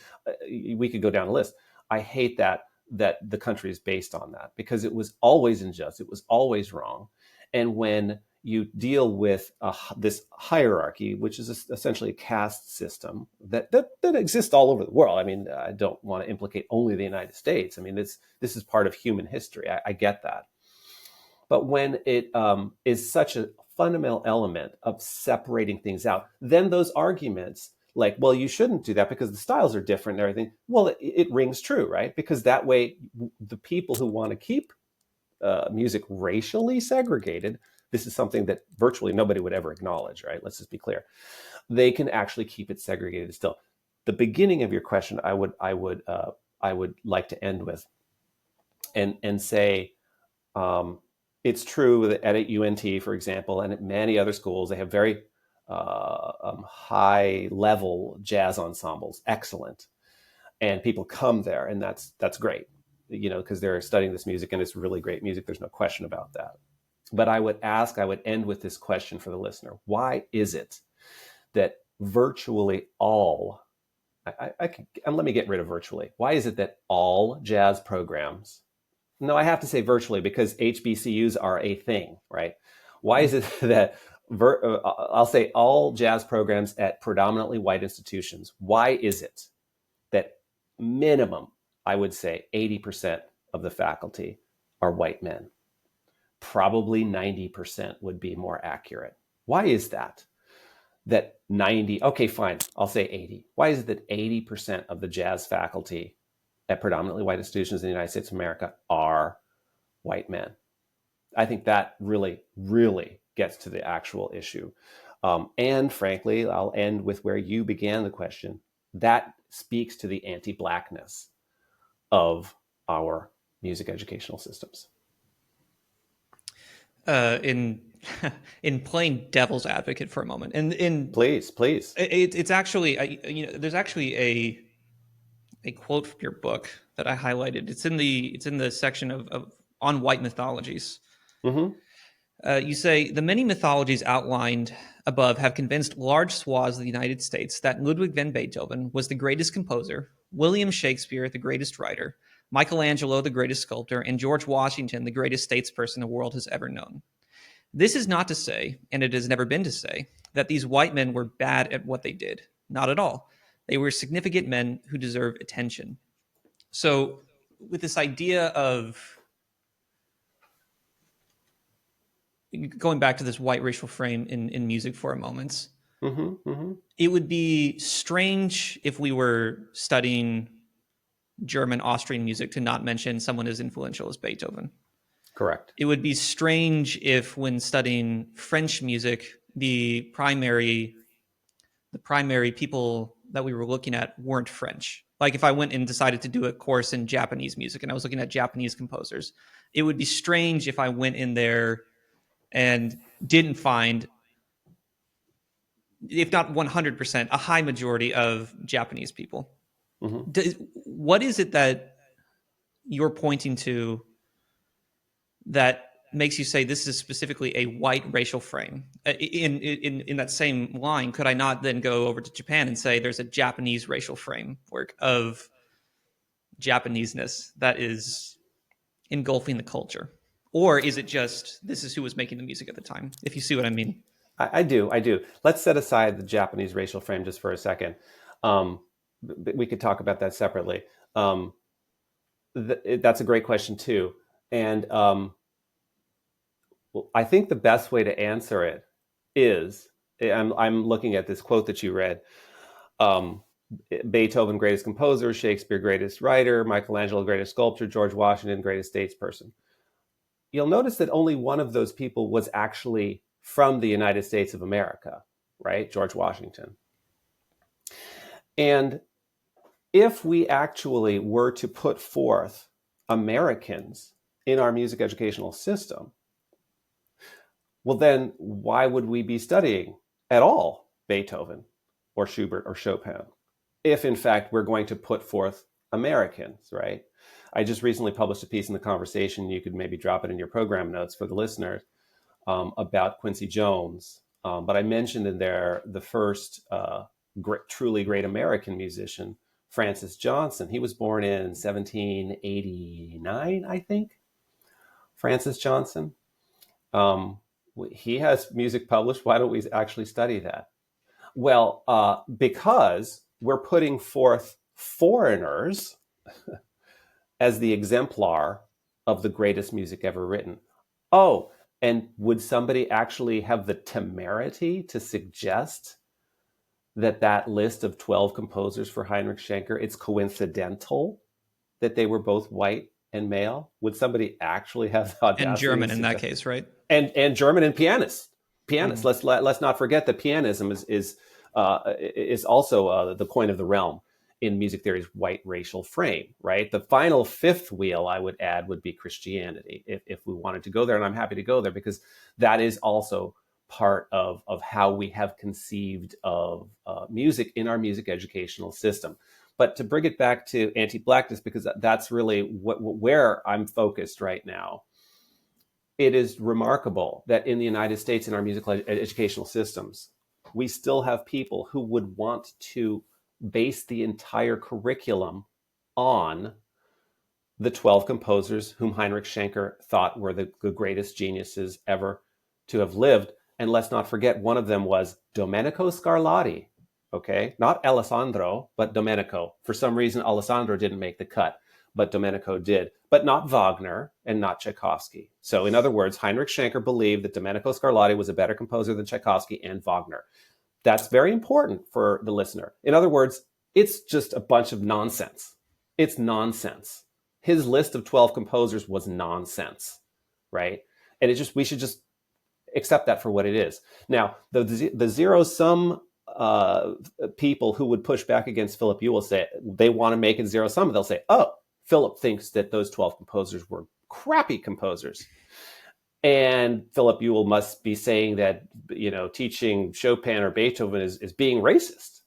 We could go down the list. I hate that the country is based on that because it was always unjust. It was always wrong. And when you deal with this hierarchy, which is essentially a caste system that exists all over the world. I mean, I don't want to implicate only the United States. I mean, this is part of human history. I get that. But when it is such a fundamental element of separating things out, then those arguments like, well, you shouldn't do that because the styles are different and everything. Well, it rings true, right? Because that way, the people who want to keep music racially segregated, this is something that virtually nobody would ever acknowledge, right? Let's just be clear. They can actually keep it segregated still. The beginning of your question, I would like to end with, and say, it's true that at UNT, for example, and at many other schools, they have very high level jazz ensembles, excellent, and people come there, and that's great, because they're studying this music, and it's really great music. There's no question about that. But I would end with this question for the listener: why is it that virtually all, and let me get rid of virtually. Why is it that all jazz programs? No, I have to say virtually because HBCUs are a thing, right? Why is it that I'll say all jazz programs at predominantly white institutions? Why is it minimum, I would say 80% of the faculty are white men. Probably 90% would be more accurate. Why is that? That 90, okay, fine, I'll say 80. Why is it that 80% of the jazz faculty at predominantly white institutions in the United States of America are white men? I think that really, really gets to the actual issue. And frankly, I'll end with where you began the question. That speaks to the anti-Blackness of our music educational systems. In in playing devil's advocate for a moment, and Please. it's actually there's actually a quote from your book that I highlighted. It's in the section of on white mythologies. Mm-hmm. You say the many mythologies outlined above have convinced large swaths of the United States that Ludwig van Beethoven was the greatest composer, William Shakespeare the greatest writer, Michelangelo the greatest sculptor, and George Washington the greatest statesperson the world has ever known. This is not to say, and it has never been to say, that these white men were bad at what they did. Not at all. They were significant men who deserve attention. So, with this idea of going back to this white racial frame in music for a moment, it would be strange if we were studying German, Austrian music to not mention someone as influential as Beethoven. Correct. It would be strange if, when studying French music, the primary people that we were looking at weren't French. Like if I went and decided to do a course in Japanese music and I was looking at Japanese composers, it would be strange if I went in there and didn't find, if not 100%, a high majority of Japanese people. What is it that you're pointing to that makes you say this is specifically a white racial frame? In that same line, could I not then go over to Japan and say there's a Japanese racial framework of Japaneseness that is engulfing the culture? Or is it just this is who was making the music at the time, if you see what I mean? I do. Let's set aside the Japanese racial frame just for a second. We could talk about that separately. That's a great question too. And I think the best way to answer it is, I'm looking at this quote that you read. Beethoven, greatest composer; Shakespeare, greatest writer; Michelangelo, greatest sculptor; George Washington, greatest statesperson. You'll notice that only one of those people was actually from the United States of America, right? George Washington. And if we actually were to put forth Americans in our music educational system, well, then why would we be studying at all Beethoven or Schubert or Chopin if, in fact, we're going to put forth Americans, right? I just recently published a piece in The Conversation. You could maybe drop it in your program notes for the listeners, about Quincy Jones. But I mentioned in there the first truly great American musician, Francis Johnson. He was born in 1789, I think. Francis Johnson. He has music published. Why don't we actually study that? Well, because we're putting forth foreigners as the exemplar of the greatest music ever written. Oh, and would somebody actually have the temerity to suggest that list of 12 composers for Heinrich Schenker, it's coincidental that they were both white and male? Would somebody actually have the audacity? And German in that case, right? And German and pianists. Let's not forget that pianism is also the coin of the realm in music theory's white racial frame, right? The final fifth wheel, I would add, would be Christianity, if we wanted to go there. And I'm happy to go there because that is also part of how we have conceived of music in our music educational system. But to bring it back to anti-Blackness, because that's really where I'm focused right now, it is remarkable that in the United States, in our musical educational systems, we still have people who would want to base the entire curriculum on the 12 composers whom Heinrich Schenker thought were the greatest geniuses ever to have lived. And let's not forget, one of them was Domenico Scarlatti, Okay, not Alessandro, but Domenico. For some reason, Alessandro didn't make the cut, but Domenico did. But not Wagner and not Tchaikovsky. So, in other words, Heinrich Schenker believed that Domenico Scarlatti was a better composer than Tchaikovsky and Wagner. That's very important for the listener. In other words, it's just a bunch of nonsense. It's nonsense. His list of 12 composers was nonsense, right? And we should just accept that for what it is. Now, the zero sum people who would push back against Philip Ewell say they want to make it zero sum. They'll say, "Oh, Philip thinks that those 12 composers were crappy composers." And Philip Ewell must be saying that, teaching Chopin or Beethoven is being racist.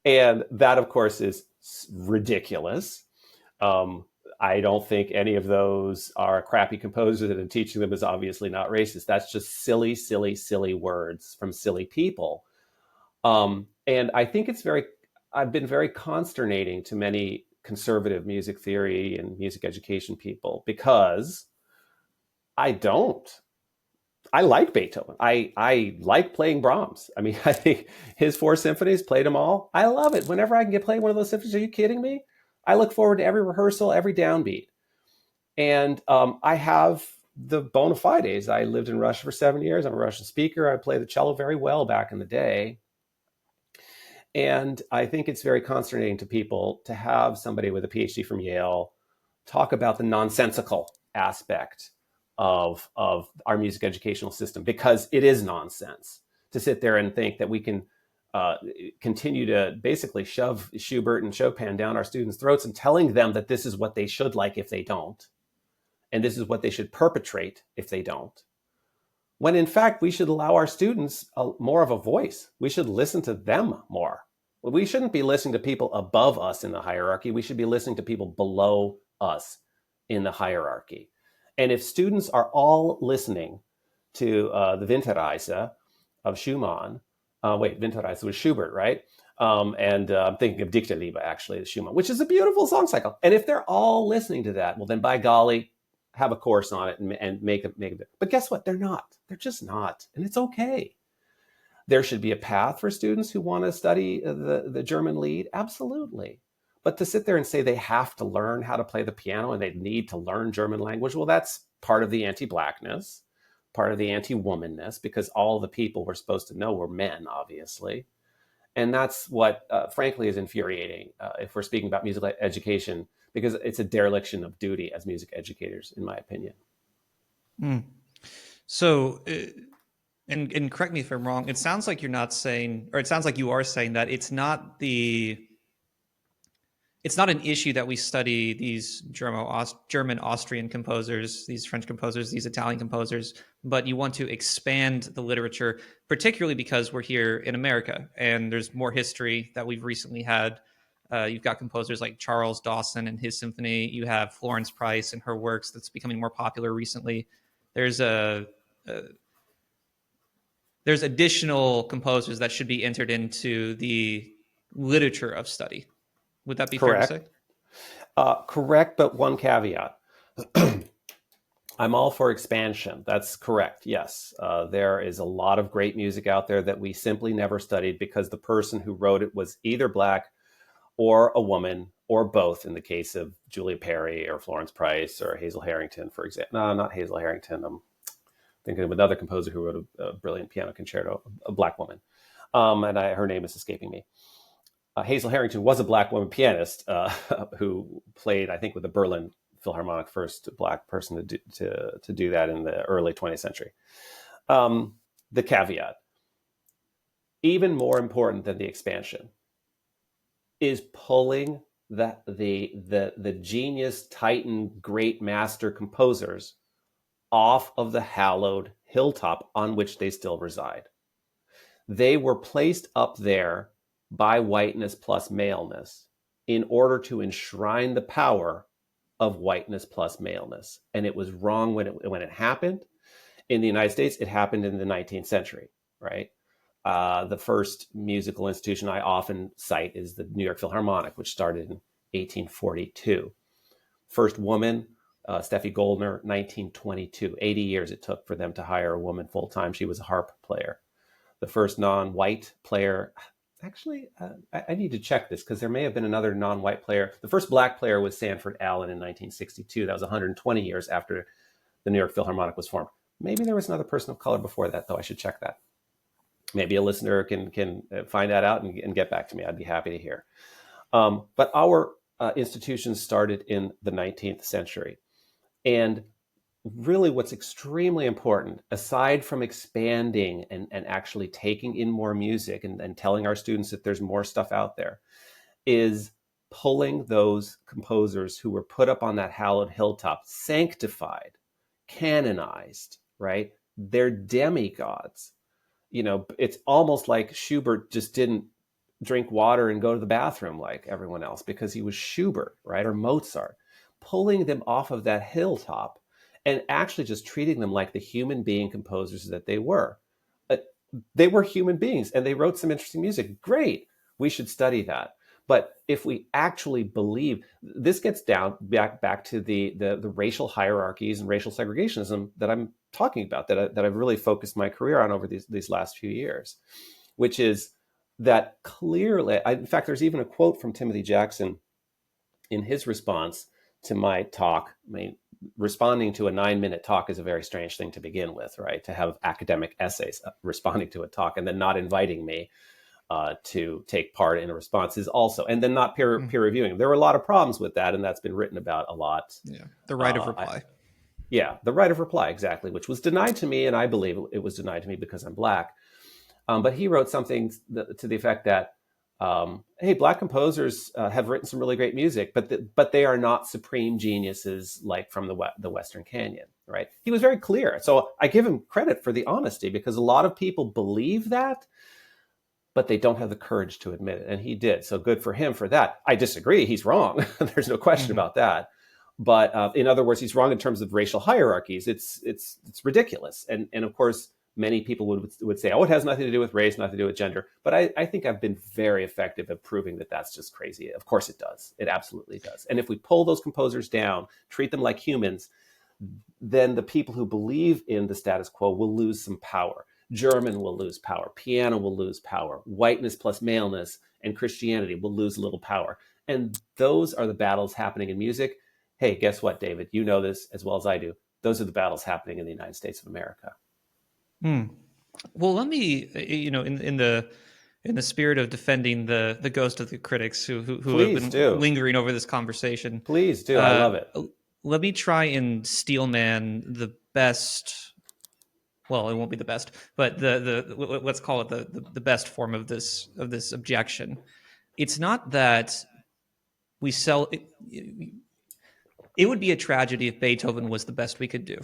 And that, of course, is ridiculous. I don't think any of those are crappy composers, and teaching them is obviously not racist. That's just silly, silly, silly words from silly people. And I think I've been very consternating to many conservative music theory and music education people because I like Beethoven. I like playing Brahms. I mean, I think his 4 symphonies, played them all. I love it. Whenever I can get playing one of those symphonies, are you kidding me? I look forward to every rehearsal, every downbeat. And I have the bona fides. I lived in Russia for 7 years. I'm a Russian speaker. I play the cello very well back in the day. And I think it's very consternating to people to have somebody with a PhD from Yale talk about the nonsensical aspect of our music educational system, because it is nonsense to sit there and think that we can continue to basically shove Schubert and Chopin down our students' throats and telling them that this is what they should like if they don't, and this is what they should perpetrate if they don't. When in fact, we should allow our students more of a voice. We should listen to them more. We shouldn't be listening to people above us in the hierarchy. We should be listening to people below us in the hierarchy. And if students are all listening to the Winterreise of Schumann, Winterreise was Schubert, right? And I'm thinking of Dichterliebe, actually, the Schumann, which is a beautiful song cycle. And if they're all listening to that, well, then by golly, have a course on it and make it. But guess what? They're not. They're just not. And it's okay. There should be a path for students who want to study the German lead. Absolutely. But to sit there and say they have to learn how to play the piano and they need to learn German language, well, that's part of the anti-Blackness, part of the anti-womanness, because all the people we're supposed to know were men, obviously. And that's what, frankly, is infuriating if we're speaking about music education, because it's a dereliction of duty as music educators, in my opinion. Mm. So, and correct me if I'm wrong, it sounds like you're not saying, or it sounds like you are saying that it's not an issue that we study these German, Austrian composers, these French composers, these Italian composers, but you want to expand the literature, particularly because we're here in America and there's more history that we've recently had. You've got composers like Charles Dawson and his symphony. You have Florence Price and her works that's becoming more popular recently. There's there's additional composers that should be entered into the literature of study. Would that be fair to say? Correct, but one caveat. I'm all for expansion. That's correct. Yes. There is a lot of great music out there that we simply never studied because the person who wrote it was either Black or a woman or both, in the case of Julia Perry or Florence Price or Hazel Harrington, for example. No, not Hazel Harrington. I'm thinking of another composer who wrote a brilliant piano concerto, a Black woman. Her name is escaping me. Hazel Harrington was a Black woman pianist who played, I think, with the Berlin Philharmonic, first Black person to do that in the early 20th century. The caveat, even more important than the expansion, is pulling the genius, titan, great master composers off of the hallowed hilltop on which they still reside. They were placed up there by whiteness plus maleness in order to enshrine the power of whiteness plus maleness. And it was wrong when it happened. In the United States, it happened in the 19th century, right? The first musical institution I often cite is the New York Philharmonic, which started in 1842. First woman, Steffi Goldner, 1922. 80 years it took for them to hire a woman full-time. She was a harp player. The first non-white player Actually, I need to check this because there may have been another non-white player. The first black player was Sanford Allen in 1962. That was 120 years after the New York Philharmonic was formed. Maybe there was another person of color before that, though. I should check that. Maybe a listener can find that out and get back to me. I'd be happy to hear. But our institutions started in the 19th century. And really what's extremely important, aside from expanding and actually taking in more music and telling our students that there's more stuff out there, is pulling those composers who were put up on that hallowed hilltop, sanctified, canonized, right? They're demigods. It's almost like Schubert just didn't drink water and go to the bathroom like everyone else because he was Schubert, right? Or Mozart, pulling them off of that hilltop and actually just treating them like the human being composers that they were. They were human beings and they wrote some interesting music. Great. We should study that. But if we actually believe, this gets down back to the racial hierarchies and racial segregationism that I'm talking about, that I've really focused my career on over these last few years, which is that clearly, in fact, there's even a quote from Timothy Jackson in his response to my talk. I mean, responding to a 9-minute talk is a very strange thing to begin with, right? To have academic essays responding to a talk and then not inviting me to take part in a response is also, and then not peer reviewing. There were a lot of problems with that, and that's been written about a lot. Yeah, the right of reply. The right of reply, exactly, which was denied to me, and I believe it was denied to me because I'm Black. But he wrote something to the effect that, hey, Black composers have written some really great music, but they are not supreme geniuses like from the Western Canyon, right? He was very clear. So I give him credit for the honesty, because a lot of people believe that, but they don't have the courage to admit it. And he did. So good for him for that. I disagree. He's wrong. There's no question about that. But in other words, he's wrong in terms of racial hierarchies. It's ridiculous. And of course, many people would say, oh, it has nothing to do with race, nothing to do with gender. But I think I've been very effective at proving that that's just crazy. Of course it does. It absolutely does. And if we pull those composers down, treat them like humans, then the people who believe in the status quo will lose some power. German will lose power. Piano will lose power. Whiteness plus maleness and Christianity will lose a little power. And those are the battles happening in music. Hey, guess what, David? You know this as well as I do. Those are the battles happening in the United States of America. Well, let me, in the spirit of defending the ghost of the critics who have been lingering over this conversation. Please do. I love it. Let me try and steelman the best. Well, it won't be the best, but the let's call it the best form of this objection. It's not that we sell. It would be a tragedy if Beethoven was the best we could do.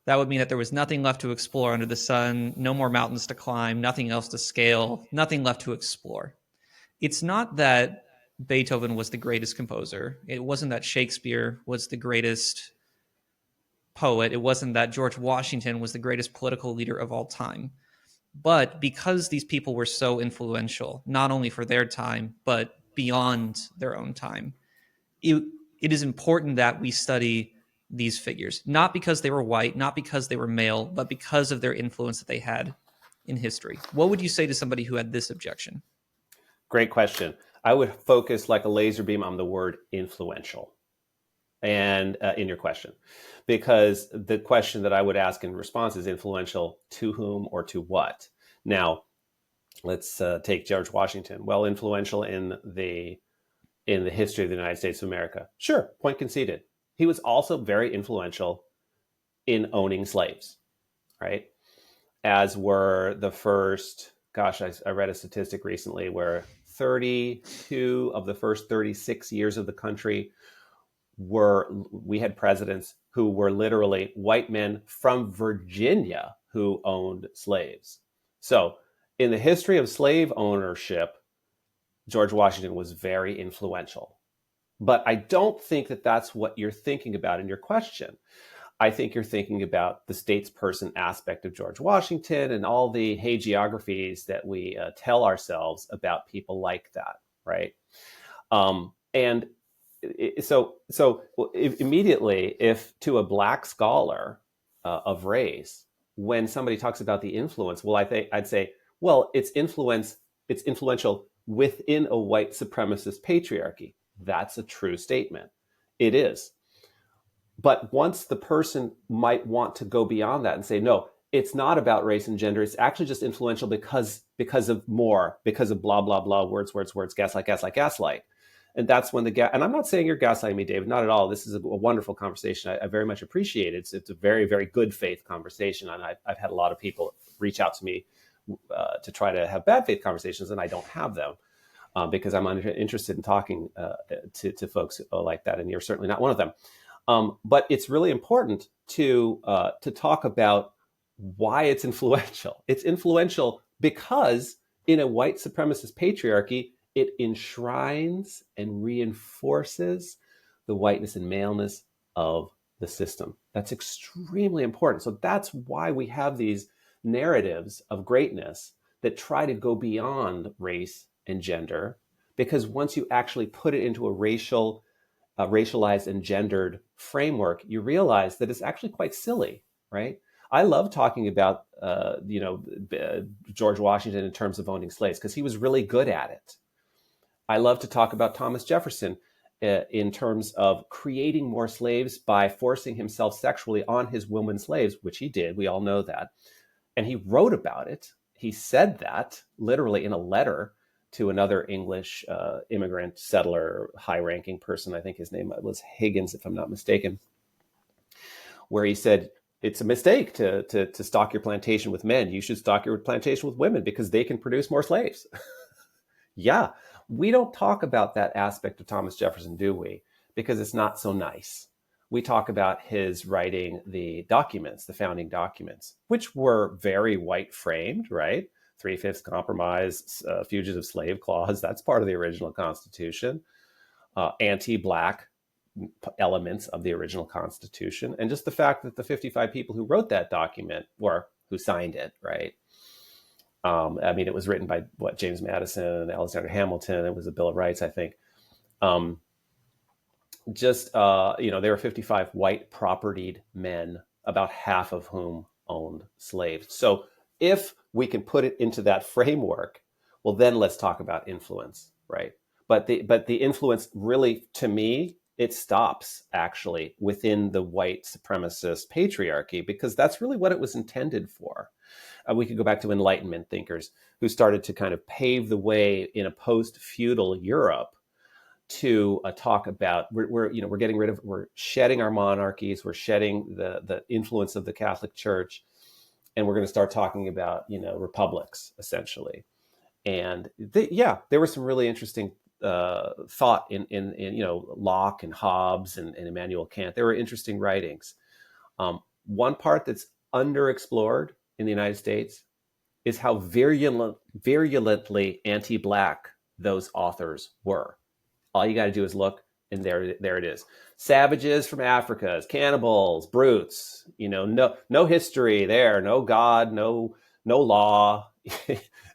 That would mean that there was nothing left to explore under the sun, no more mountains to climb, nothing else to scale, nothing left to explore. It's not that Beethoven was the greatest composer. It wasn't that Shakespeare was the greatest poet. It wasn't that George Washington was the greatest political leader of all time. But because these people were so influential, not only for their time, but beyond their own time, it is important that we study these figures, not because they were white, not because they were male, but because of their influence that they had in history. What would you say to somebody who had this objection? Great question. I would focus like a laser beam on the word influential and in your question, because the question that I would ask in response is influential to whom or to what? Now, let's take George Washington. Well, influential in the history of the United States of America. Sure, point conceded. He was also very influential in owning slaves, right? As were the first, I read a statistic recently where 32 of the first 36 years of the country we had presidents who were literally white men from Virginia who owned slaves. So in the history of slave ownership, George Washington was very influential. But I don't think that that's what you're thinking about in your question. I think you're thinking about the statesperson aspect of George Washington and all the hagiographies that we tell ourselves about people like that, right? So immediately, if to a Black scholar of race, when somebody talks about the influence, well, I'd say, well, it's influence it's influential within a white supremacist patriarchy. That's a true statement. It is. But once the person might want to go beyond that and say, no, it's not about race and gender. It's actually just influential because of more, because of blah, blah, blah, words, gaslight, gaslight, gaslight. And that's when and I'm not saying you're gaslighting me, David, not at all. This is a wonderful conversation. I very much appreciate it. It's a very, very good faith conversation. And I've had a lot of people reach out to me to try to have bad faith conversations, and I don't have them because I'm interested in talking to folks like that. And you're certainly not one of them. But it's really important to talk about why it's influential. It's influential because in a white supremacist patriarchy, it enshrines and reinforces the whiteness and maleness of the system. That's extremely important. So that's why we have these narratives of greatness that try to go beyond race and gender, because once you actually put it into a racialized and gendered framework, you realize that it's actually quite silly, right? I love talking about, George Washington in terms of owning slaves because he was really good at it. I love to talk about Thomas Jefferson in terms of creating more slaves by forcing himself sexually on his women slaves, which he did. We all know that. And he wrote about it. He said that literally in a letter to another English immigrant settler, high-ranking person. I think his name was Higgins, if I'm not mistaken, where he said, it's a mistake to stock your plantation with men. You should stock your plantation with women because they can produce more slaves. Yeah, we don't talk about that aspect of Thomas Jefferson, do we? Because it's not so nice. We talk about his writing the documents, the founding documents, which were very white framed, right? 3/5 compromise, fugitive slave clause, that's part of the original Constitution. Anti-Black elements of the original Constitution. And just the fact that the 55 people who wrote that document who signed it, right? It was written by James Madison, Alexander Hamilton. It was a Bill of Rights, I think. There were 55 white propertied men, about half of whom owned slaves. So if we can put it into that framework, well, then let's talk about influence, right? But the influence really, to me, it stops actually within the white supremacist patriarchy, because that's really what it was intended for. We could go back to Enlightenment thinkers who started to kind of pave the way in a post-feudal Europe to talk about we're shedding our monarchies, we're shedding the influence of the Catholic Church, and we're going to start talking about republics essentially. And there was some really interesting thought in Locke and Hobbes and Immanuel Kant. There were interesting writings. One part that's underexplored in the United States is how virulently anti-Black those authors were. All you got to do is look, and there it is. Savages from Africa, cannibals, brutes. No history there, no God, no law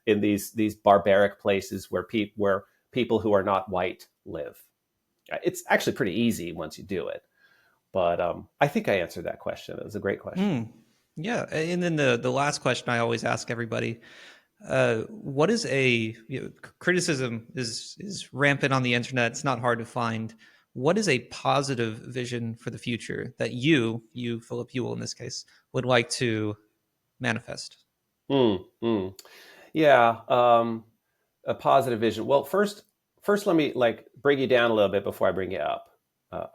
in these barbaric places where people who are not white live. It's actually pretty easy once you do it. But I think I answered that question. It was a great question. Yeah, and then the last question I always ask everybody: what is criticism is rampant on the internet? It's not hard to find. What is a positive vision for the future that you, Philip Ewell in this case, would like to manifest? Yeah, a positive vision. Well, first, let me bring you down a little bit before I bring you up.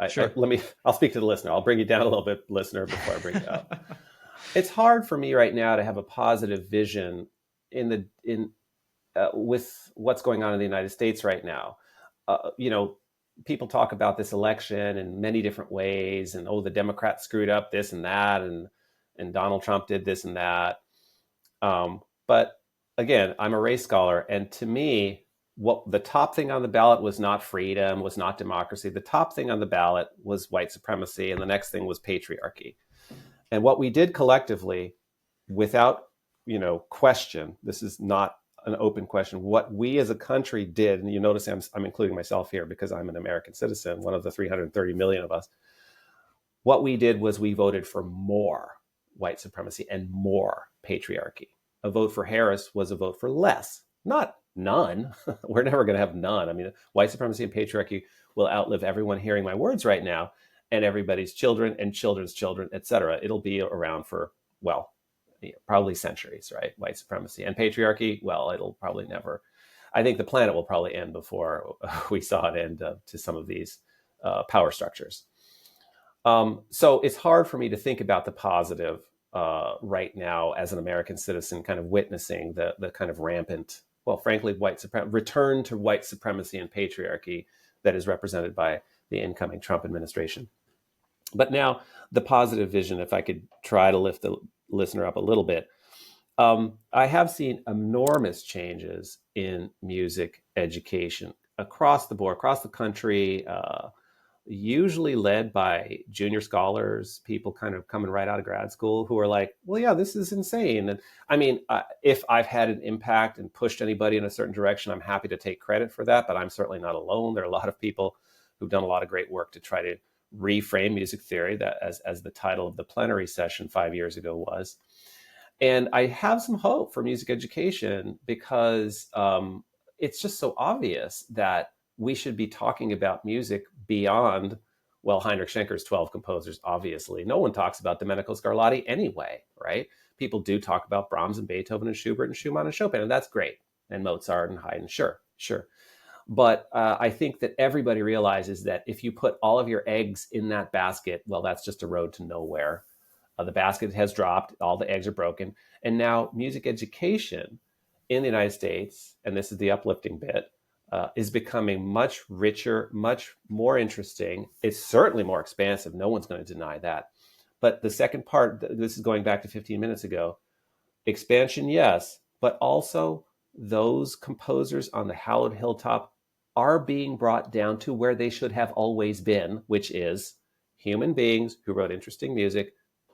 Sure. I'll speak to the listener. I'll bring you down a little bit, listener, before I bring you up. It's hard for me right now to have a positive vision with what's going on in the United States right now. People talk about this election in many different ways, and the Democrats screwed up this and that, and Donald Trump did this and that. But again, I'm a race scholar, and to me, what the top thing on the ballot was not freedom, was not democracy. The top thing on the ballot was white supremacy, and the next thing was patriarchy. And what we did collectively, without question, this is not an open question, what we as a country did, and you notice I'm including myself here because I'm an American citizen, one of the 330 million of us. What we did was we voted for more white supremacy and more patriarchy. A vote for Harris was a vote for less, not none. We're never going to have none. I mean, white supremacy and patriarchy will outlive everyone hearing my words right now, and everybody's children and children's children, etc. It'll be around for, well, probably centuries, right? White supremacy and patriarchy, well, it'll probably never. I think the planet will probably end before we saw it end to some of these power structures. So it's hard for me to think about the positive right now as an American citizen, kind of witnessing the kind of rampant, well, frankly, return to white supremacy and patriarchy that is represented by the incoming Trump administration. But now the positive vision, if I could try to lift the listener up a little bit, I have seen enormous changes in music education across the board, across the country, usually led by junior scholars, people kind of coming right out of grad school who are like, well, yeah, this is insane. And I mean, if I've had an impact and pushed anybody in a certain direction, I'm happy to take credit for that, but I'm certainly not alone. There are a lot of people who've done a lot of great work to try to reframe music theory, that as the title of the plenary session 5 years ago was. And I have some hope for music education because it's just so obvious that we should be talking about music beyond, well, Heinrich Schenker's 12 composers, obviously. No one talks about Domenico Scarlatti anyway, right? People do talk about Brahms and Beethoven and Schubert and Schumann and Chopin, and that's great. And Mozart and Haydn, sure, sure. But I think that everybody realizes that if you put all of your eggs in that basket, well, that's just a road to nowhere. The basket has dropped, all the eggs are broken. And now music education in the United States, and this is the uplifting bit, is becoming much richer, much more interesting. It's certainly more expansive. No one's going to deny that. But the second part, this is going back to 15 minutes ago, expansion, yes, but also those composers on the hallowed hilltop are being brought down to where they should have always been, which is human beings who wrote interesting music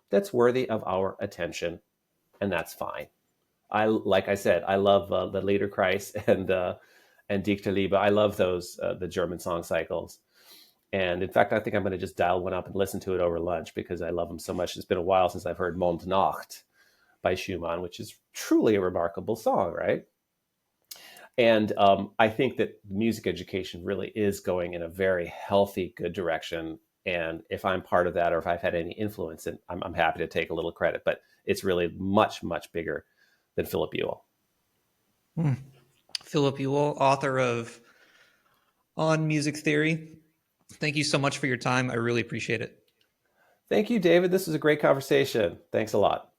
that's worthy of our attention, and that's fine. Like I said, I love the Liederkreis and Dichter Liebe. I love those the German song cycles, and in fact, I think I'm going to just dial one up and listen to it over lunch because I love them so much. It's been a while since I've heard Mondnacht by Schumann, which is truly a remarkable song, right? And I think that music education really is going in a very healthy, good direction. And if I'm part of that, or if I've had any influence, then I'm happy to take a little credit. But it's really much, much bigger than Philip Ewell. Philip Ewell, author of On Music Theory. Thank you so much for your time. I really appreciate it. Thank you, David. This was a great conversation. Thanks a lot.